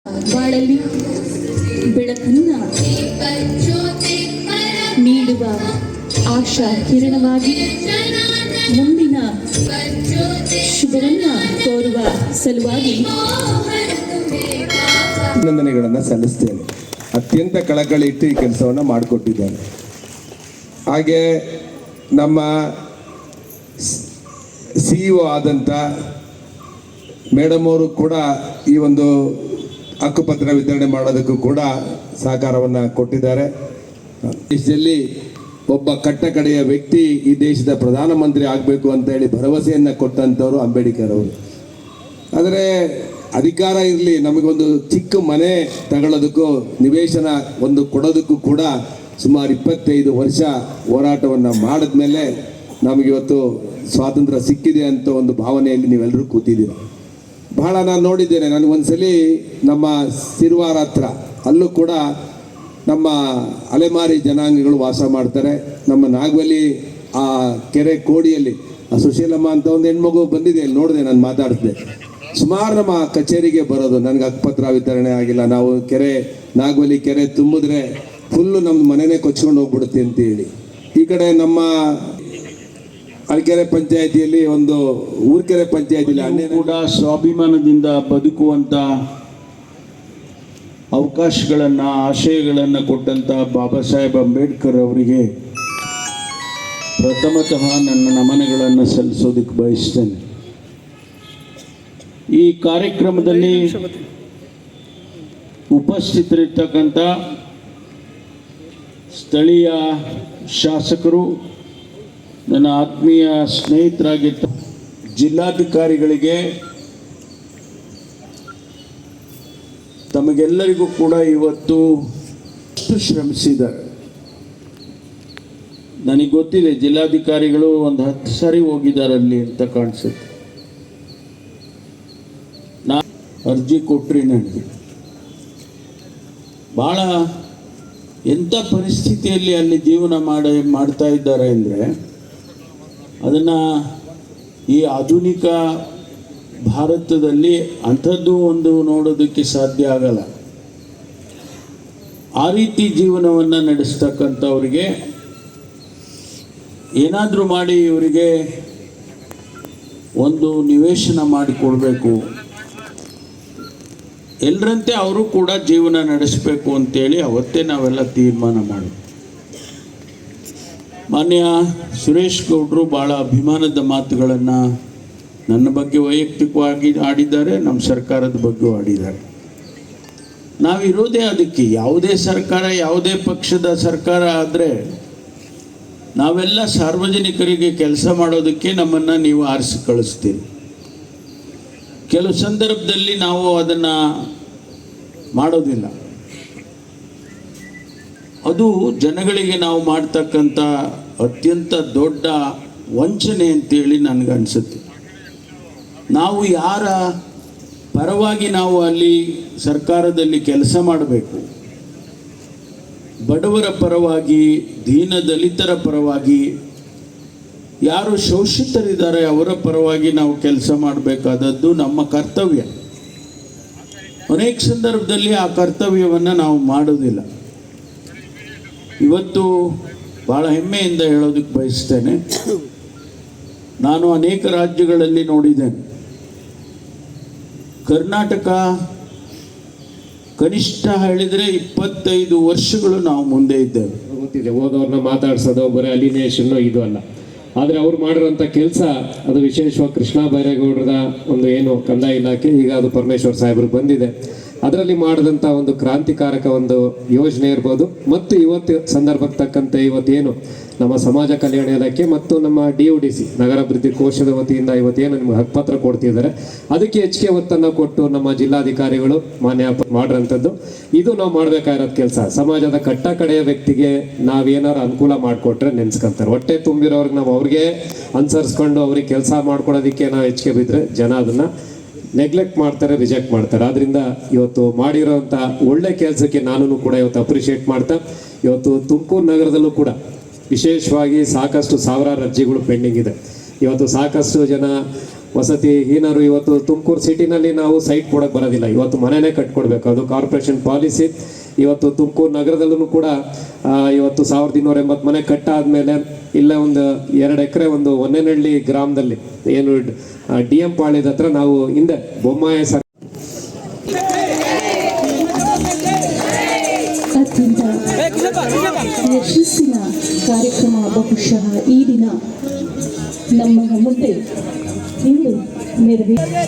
ಬಾಳಲ್ಲಿ ಬೆಳಕನ್ನ ನೀಡುವ ಆಶಾ ಕಿರಣವಾಗಿ ಮುಂದಿನ ಶುಭವನ್ನ ಕೋರುವ ಸಲುವಾಗಿ ಅಭಿನಂದನೆಗಳನ್ನು ಸಲ್ಲಿಸ್ತೇನೆ. ಅತ್ಯಂತ ಕಳಕಳಿ ಇಟ್ಟು ಈ ಕೆಲಸವನ್ನು ಮಾಡಿಕೊಟ್ಟಿದ್ದಾರೆ. ಹಾಗೆ ನಮ್ಮ CEO ಆದಂಥ ಮೇಡಮ್ ಅವರು ಕೂಡ ಈ ಒಂದು ಹಕ್ಕುಪತ್ರ ವಿತರಣೆ ಮಾಡೋದಕ್ಕೂ ಕೂಡ ಸಹಕಾರವನ್ನು ಕೊಟ್ಟಿದ್ದಾರೆ. ದೇಶದಲ್ಲಿ ಒಬ್ಬ ಕಟ್ಟಕಡೆಯ ವ್ಯಕ್ತಿ ಈ ದೇಶದ ಪ್ರಧಾನಮಂತ್ರಿ ಆಗಬೇಕು ಅಂತ ಹೇಳಿ ಭರವಸೆಯನ್ನು ಕೊಟ್ಟಂಥವ್ರು ಅಂಬೇಡ್ಕರ್ ಅವರು. ಆದರೆ ಅಧಿಕಾರ ಇರಲಿ, ನಮಗೊಂದು ಚಿಕ್ಕ ಮನೆ ತಗೊಳ್ಳೋದಕ್ಕೂ ನಿವೇಶನ ಒಂದು ಕೊಡೋದಕ್ಕೂ ಕೂಡ ಸುಮಾರು 25 ವರ್ಷ ಹೋರಾಟವನ್ನು ಮಾಡಿದ ಮೇಲೆ ನಮಗಿವತ್ತು ಸ್ವಾತಂತ್ರ್ಯ ಸಿಕ್ಕಿದೆ ಅಂತ ಒಂದು ಭಾವನೆಯಲ್ಲಿ ನೀವೆಲ್ಲರೂ ಕೂತಿದ್ದೀರ. ಬಹಳ ನಾನು ನೋಡಿದ್ದೇನೆ. ನನಗೊಂದ್ಸಲಿ ನಮ್ಮ ಸಿರುವಾರ ಹತ್ರ ಅಲ್ಲೂ ಕೂಡ ನಮ್ಮ ಅಲೆಮಾರಿ ಜನಾಂಗಗಳು ವಾಸ ಮಾಡ್ತಾರೆ. ನಮ್ಮ ನಾಗವಲ್ಲಿ ಆ ಕೆರೆ ಕೋಡಿಯಲ್ಲಿ ಆ ಸುಶೀಲಮ್ಮ ಅಂತ ಒಂದು ಹೆಣ್ಮಗು ಬಂದಿದೆ, ಅಲ್ಲಿ ನೋಡಿದೆ, ನಾನು ಮಾತಾಡಿಸಿದೆ. ಸುಮಾರು ನಮ್ಮ ಕಚೇರಿಗೆ ಬರೋದು, ನನಗೆ ಹಕ್ಕುಪತ್ರ ವಿತರಣೆ ಆಗಿಲ್ಲ, ನಾವು ಕೆರೆ ನಾಗವಲ್ಲಿ ಕೆರೆ ತುಂಬಿದ್ರೆ ಫುಲ್ಲು ನಮ್ಮ ಮನೆಯೇ ಕೊಚ್ಕೊಂಡು ಹೋಗ್ಬಿಡುತ್ತೆ ಅಂತೇಳಿ. ಈ ಕಡೆ ನಮ್ಮ ಅಳಕೆರೆ ಪಂಚಾಯತಿಯಲ್ಲಿ ಒಂದು ಊರ್ಕೆರೆ ಪಂಚಾಯತಿಯಲ್ಲಿ ಕೂಡ ಸ್ವಾಭಿಮಾನದಿಂದ ಬದುಕುವಂಥ ಅವಕಾಶಗಳನ್ನು ಆಶಯಗಳನ್ನು ಕೊಟ್ಟಂಥ ಬಾಬಾ ಸಾಹೇಬ್ ಅಂಬೇಡ್ಕರ್ ಅವರಿಗೆ ಪ್ರಥಮತಃ ನನ್ನ ನಮನಗಳನ್ನು ಸಲ್ಲಿಸೋದಕ್ಕೆ ಬಯಸ್ತೇನೆ. ಈ ಕಾರ್ಯಕ್ರಮದಲ್ಲಿ ಉಪಸ್ಥಿತರಿರ್ತಕ್ಕಂಥ ಸ್ಥಳೀಯ ಶಾಸಕರು, ನನ್ನ ಆತ್ಮೀಯ ಸ್ನೇಹಿತರಾಗಿದ್ದ ಜಿಲ್ಲಾಧಿಕಾರಿಗಳಿಗೆ, ತಮಗೆಲ್ಲರಿಗೂ ಕೂಡ ಇವತ್ತು ಶ್ರಮಿಸಿದ್ದಾರೆ. ನನಗೆ ಗೊತ್ತಿದೆ ಜಿಲ್ಲಾಧಿಕಾರಿಗಳು ಒಂದು 10 ಸಾರಿ ಹೋಗಿದ್ದಾರೆ ಅಲ್ಲಿ ಅಂತ ಕಾಣಿಸುತ್ತೆ. ನಾನು ಅರ್ಜಿ ಕೊಟ್ರಿ, ನನಗೆ ಭಾಳ ಎಂಥ ಪರಿಸ್ಥಿತಿಯಲ್ಲಿ ಅಲ್ಲಿ ಜೀವನ ಮಾಡ್ತಾ ಇದ್ದಾರೆ ಅಂದರೆ ಅದನ್ನು ಈ ಆಧುನಿಕ ಭಾರತದಲ್ಲಿ ಅಂಥದ್ದು ಒಂದು ನೋಡೋದಕ್ಕೆ ಸಾಧ್ಯ ಆಗಲ್ಲ. ಆ ರೀತಿ ಜೀವನವನ್ನು ನಡೆಸ್ತಕ್ಕಂಥವ್ರಿಗೆ ಏನಾದರೂ ಮಾಡಿ ಇವರಿಗೆ ಒಂದು ನಿವೇಶನ ಮಾಡಿಕೊಡ್ಬೇಕು, ಎಲ್ಲರಂತೆ ಅವರು ಕೂಡ ಜೀವನ ನಡೆಸಬೇಕು ಅಂತೇಳಿ ಅವತ್ತೇ ನಾವೆಲ್ಲ ತೀರ್ಮಾನ ಮಾಡಿ ಮಾನ್ಯ ಸುರೇಶ್ ಗೌಡರು ಭಾಳ ಅಭಿಮಾನದ ಮಾತುಗಳನ್ನು ನನ್ನ ಬಗ್ಗೆ ವೈಯಕ್ತಿಕವಾಗಿ ಆಡಿದ್ದಾರೆ, ನಮ್ಮ ಸರ್ಕಾರದ ಬಗ್ಗೆ ಆಡಿದ್ದಾರೆ. ನಾವಿರೋದೇ ಅದಕ್ಕೆ. ಯಾವುದೇ ಸರ್ಕಾರ, ಯಾವುದೇ ಪಕ್ಷದ ಸರ್ಕಾರ ಆದರೆ ನಾವೆಲ್ಲ ಸಾರ್ವಜನಿಕರಿಗೆ ಕೆಲಸ ಮಾಡೋದಕ್ಕೆ ನಮ್ಮನ್ನು ನೀವು ಆರಿಸಿ ಕಳಿಸ್ತೀರಿ. ಕೆಲವು ಸಂದರ್ಭದಲ್ಲಿ ನಾವು ಅದನ್ನು ಮಾಡೋದಿಲ್ಲ. ಅದು ಜನಗಳಿಗೆ ನಾವು ಮಾಡ್ತಕ್ಕಂಥ ಅತ್ಯಂತ ದೊಡ್ಡ ವಂಚನೆ ಅಂತೇಳಿ ನನಗನ್ಸುತ್ತೆ. ನಾವು ಯಾರ ಪರವಾಗಿ ನಾವು ಅಲ್ಲಿ ಸರ್ಕಾರದಲ್ಲಿ ಕೆಲಸ ಮಾಡಬೇಕು, ಬಡವರ ಪರವಾಗಿ, ದೀನ ದಲಿತರ ಪರವಾಗಿ, ಯಾರು ಶೋಷಿತರಿದ್ದಾರೆ ಅವರ ಪರವಾಗಿ ನಾವು ಕೆಲಸ ಮಾಡಬೇಕಾದದ್ದು ನಮ್ಮ ಕರ್ತವ್ಯ. ಅನೇಕ ಸಂದರ್ಭದಲ್ಲಿ ಆ ಕರ್ತವ್ಯವನ್ನು ನಾವು ಮಾಡೋದಿಲ್ಲ. ಇವತ್ತು ಭಾಳ ಹೆಮ್ಮೆಯಿಂದ ಹೇಳೋದಕ್ಕೆ ಬಯಸ್ತೇನೆ, ನಾನು ಅನೇಕ ರಾಜ್ಯಗಳಲ್ಲಿ ನೋಡಿದ್ದೇನೆ. ಕರ್ನಾಟಕ ಕನಿಷ್ಠ ಹೇಳಿದರೆ 25 ವರ್ಷಗಳು ನಾವು ಮುಂದೆ ಇದ್ದೇವೆ. ಗೊತ್ತಿದೆ, ಹೋದವ್ರನ್ನ ಮಾತಾಡ್ಸೋದು ಬರೀ ಅಲಿನೇಷನ್ನು ಇದು ಅಲ್ಲ. ಆದರೆ ಅವ್ರು ಮಾಡಿರೋಂಥ ಕೆಲಸ ಅದು ವಿಶೇಷವಾಗಿ ಕೃಷ್ಣ ಬೈರೇಗೌಡರ ಒಂದು ಏನು ಕಂದಾಯ ಇಲಾಖೆ, ಈಗ ಅದು ಪರಮೇಶ್ವರ್ ಸಾಹೇಬ್ರಿಗೆ ಬಂದಿದೆ. ಅದರಲ್ಲಿ ಮಾಡಿದಂಥ ಒಂದು ಕ್ರಾಂತಿಕಾರಕ ಒಂದು ಯೋಜನೆ ಇರ್ಬೋದು. ಮತ್ತು ಇವತ್ತು ಸಂದರ್ಭಕ್ಕೆ ತಕ್ಕಂತೆ ಇವತ್ತೇನು ನಮ್ಮ ಸಮಾಜ ಕಲ್ಯಾಣ ಇಲಾಖೆ ಮತ್ತು ನಮ್ಮ DODC ನಗರಾಭಿವೃದ್ಧಿ ಕೋಶದ ವತಿಯಿಂದ ಇವತ್ತೇನು ನಿಮ್ಗೆ ಹಕ್ಕುಪತ್ರ ಕೊಡ್ತಿದ್ದಾರೆ, ಅದಕ್ಕೆ ಹೆಚ್ಚಿಗೆ ಒತ್ತನ್ನು ಕೊಟ್ಟು ನಮ್ಮ ಜಿಲ್ಲಾಧಿಕಾರಿಗಳು ಮಾನ್ಯ ಮಾಡಿರೋಂಥದ್ದು ಇದು ನಾವು ಮಾಡಬೇಕಾಗಿರೋದು ಕೆಲಸ. ಸಮಾಜದ ಕಟ್ಟ ಕಡೆಯ ವ್ಯಕ್ತಿಗೆ ನಾವೇನಾರು ಅನುಕೂಲ ಮಾಡಿಕೊಟ್ರೆ ನೆನೆಸ್ಕೊಂತಾರೆ. ಹೊಟ್ಟೆ ತುಂಬಿರೋರ್ಗೆ ನಾವು ಅವ್ರಿಗೆ ಅನುಸರಿಸ್ಕೊಂಡು ಅವ್ರಿಗೆ ಕೆಲಸ ಮಾಡ್ಕೊಡೋದಕ್ಕೆ ನಾವು ಹೆಚ್ಚಿಗೆ ಬಿದ್ದರೆ ಜನ ಅದನ್ನು ನೆಗ್ಲೆಕ್ಟ್ ಮಾಡ್ತಾರೆ, ರಿಜೆಕ್ಟ್ ಮಾಡ್ತಾರೆ. ಆದ್ದರಿಂದ ಇವತ್ತು ಮಾಡಿರೋಂಥ ಒಳ್ಳೆ ಕೆಲಸಕ್ಕೆ ನಾನು ಕೂಡ ಇವತ್ತು ಅಪ್ರಿಷಿಯೇಟ್ ಮಾಡ್ತಾ, ಇವತ್ತು ತುಮಕೂರು ನಗರದಲ್ಲೂ ಕೂಡ ವಿಶೇಷವಾಗಿ ಸಾಕಷ್ಟು ಸಾವಿರಾರು ಅರ್ಜಿಗಳು ಪೆಂಡಿಂಗ್ ಇದೆ. ಇವತ್ತು ಸಾಕಷ್ಟು ಜನ ವಸತಿ ಹೀನರು ಇವತ್ತು ತುಮಕೂರು ಸಿಟಿನಲ್ಲಿ ನಾವು ಸೈಟ್ ಕೊಡೋಕ್ಕೆ ಬರೋದಿಲ್ಲ, ಇವತ್ತು ಮನೆಯೇ ಕಟ್ಕೊಡ್ಬೇಕು, ಅದು ಕಾರ್ಪೊರೇಷನ್ ಪಾಲಿಸಿ. ಇವತ್ತು ತುಮಕೂರು ನಗರದಲ್ಲೂ ಕೂಡ ಇವತ್ತು 1280 ಮನೆ ಕಟ್ಟಾದ್ಮೇಲೆ ಇಲ್ಲ ಒಂದು 2 ಎಕರೆ ಒಂದು ಹೊನ್ನೇನಹಳ್ಳಿ ಗ್ರಾಮದಲ್ಲಿ ಏನು DM ಪಾಳ್ಯದ ಹತ್ರ ನಾವು ಹಿಂದೆ ಬೊಮ್ಮಾಯ ಅತ್ಯಂತ ಯಶಸ್ಸಿನ ಕಾರ್ಯಕ್ರಮ ಬಹುಶಃ ಈ ದಿನ ನಮ್ಮ ಮುಂದೆ ಇಂದು ನೆರವೇರಿದೆ.